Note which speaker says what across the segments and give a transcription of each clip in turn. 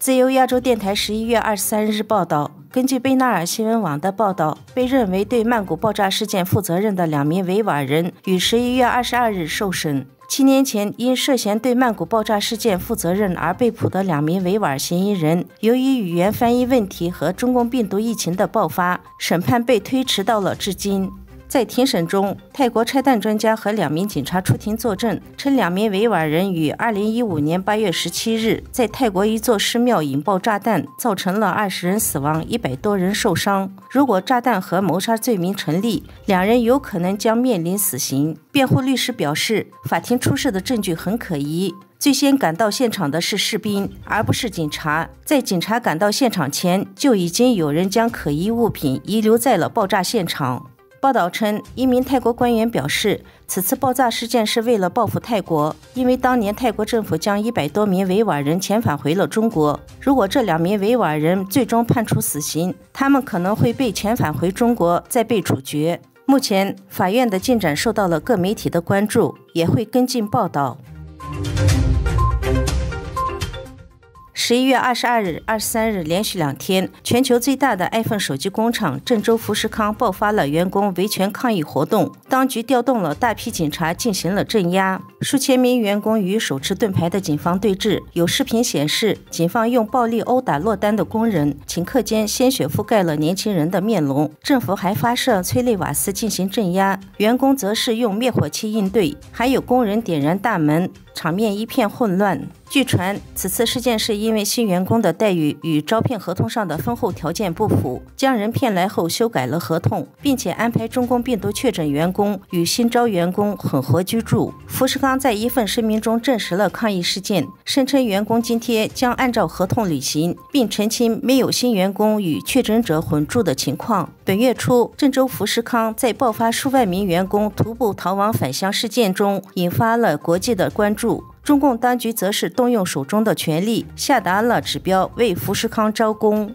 Speaker 1: 自由亚洲电台11月23日报道，根据贝纳尔新闻网的报道，被认为对曼谷爆炸事件负责任的2名维吾尔人于11月22日受审。7年前，因涉嫌对曼谷爆炸事件负责任而被捕的2名维吾尔嫌疑人，由于语言翻译问题和中共病毒疫情的爆发，审判被推迟到了至今。在庭审中，泰国拆弹专家和2名警察出庭作证，称2名维吾尔人于2015年8月17日在泰国一座寺庙引爆炸弹，造成了20人死亡，100多人受伤。如果炸弹和谋杀罪名成立，2人有可能将面临死刑。辩护律师表示，法庭出示的证据很可疑。最先赶到现场的是士兵，而不是警察。在警察赶到现场前，就已经有人将可疑物品遗留在了爆炸现场。报道称，一名泰国官员表示，此次爆炸事件是为了报复泰国，因为当年泰国政府将100多名维吾尔人遣返回了中国。如果这2名维吾尔人最终判处死刑，他们可能会被遣返回中国，再被处决。目前，法院的进展受到了各媒体的关注，也会跟进报道。11月22日、23日连续2天，全球最大的 iPhone 手机工厂郑州富士康爆发了员工维权抗议活动，当局调动了大批警察进行了镇压，数千名员工与手持盾牌的警方对峙。有视频显示，警方用暴力殴打落单的工人，顷刻间鲜血覆盖了年轻人的面容。政府还发射催泪瓦斯进行镇压，员工则是用灭火器应对，还有工人点燃大门，场面一片混乱。据传，此次事件是因为新员工的待遇与招聘合同上的丰厚条件不符，将人骗来后修改了合同，并且安排中共病毒确诊员工与新招员工混合居住。富士康在一份声明中证实了抗议事件，声称员工津贴将按照合同履行，并澄清没有新员工与确诊者混住的情况。本月初，郑州富士康在爆发数万名员工徒步逃亡返乡事件中，引发了国际的关注。中共当局则是动用手中的权力，下达了指标，为富士康招工。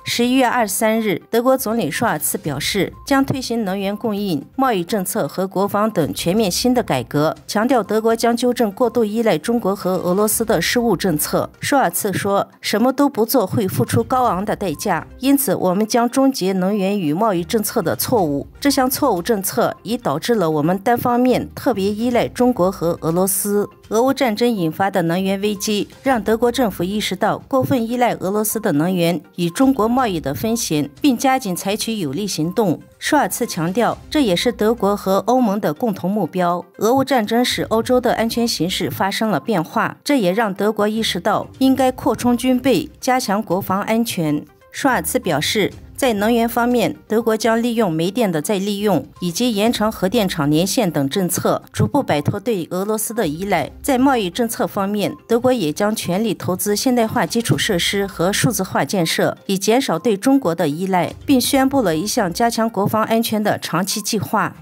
Speaker 1: 11月23日，德国总理舒尔茨表示，将推行能源供应、贸易政策和国防等全面新的改革，强调德国将纠正过度依赖中国和俄罗斯的失误政策。舒尔茨说，什么都不做会付出高昂的代价，因此我们将终结能源与贸易政策的错误。这项错误政策已导致了我们单方面特别依赖中国和俄罗斯。俄乌战争引发的能源危机，让德国政府意识到过分依赖俄罗斯的能源与中国贸易的风险，并加紧采取有力行动。舒尔茨强调，这也是德国和欧盟的共同目标。俄乌战争使欧洲的安全形势发生了变化，这也让德国意识到应该扩充军备，加强国防安全。舒尔茨表示，在能源方面，德国将利用煤电的再利用以及延长核电厂年限等政策，逐步摆脱对俄罗斯的依赖。在贸易政策方面，德国也将全力投资现代化基础设施和数字化建设，以减少对中国的依赖，并宣布了一项加强国防安全的长期计划。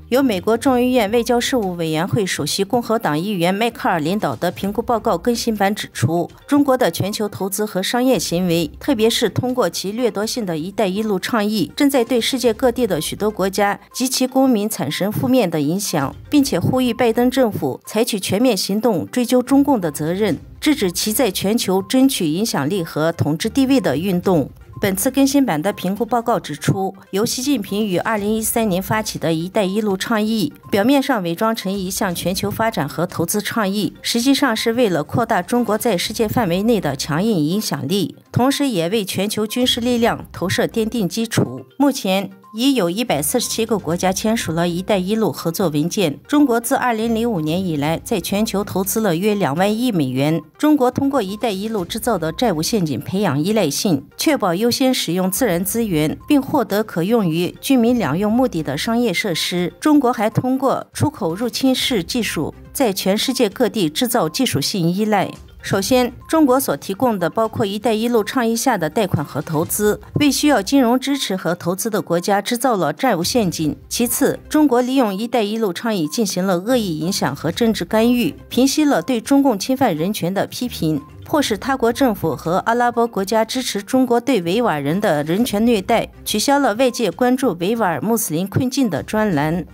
Speaker 1: 由美国众议院外交事务委员会首席共和党议员迈克尔领导的评估报告更新版指出，中国的全球投资和商业行为，特别是通过其掠夺性的一带一路倡议，正在对世界各地的许多国家及其公民产生负面的影响，并且呼吁拜登政府采取全面行动追究中共的责任，制止其在全球争取影响力和统治地位的运动。本次更新版的评估报告指出，由习近平于2013年发起的一带一路倡议，表面上伪装成一项全球发展和投资倡议，实际上是为了扩大中国在世界范围内的强硬影响力，同时也为全球军事力量投射奠定基础。目前已有147个国家签署了一带一路合作文件。中国自2005年以来，在全球投资了约2万亿美元。中国通过一带一路制造的债务陷阱培养依赖性，确保优先使用自然资源，并获得可用于居民两用目的的商业设施。中国还通过出口入侵式技术，在全世界各地制造技术性依赖。首先，中国所提供的包括“一带一路”倡议下的贷款和投资，为需要金融支持和投资的国家制造了债务陷阱。其次，中国利用“一带一路”倡议进行了恶意影响和政治干预，平息了对中共侵犯人权的批评，迫使他国政府和阿拉伯国家支持中国对维吾尔人的人权虐待，取消了外界关注维吾尔穆斯林困境的专栏。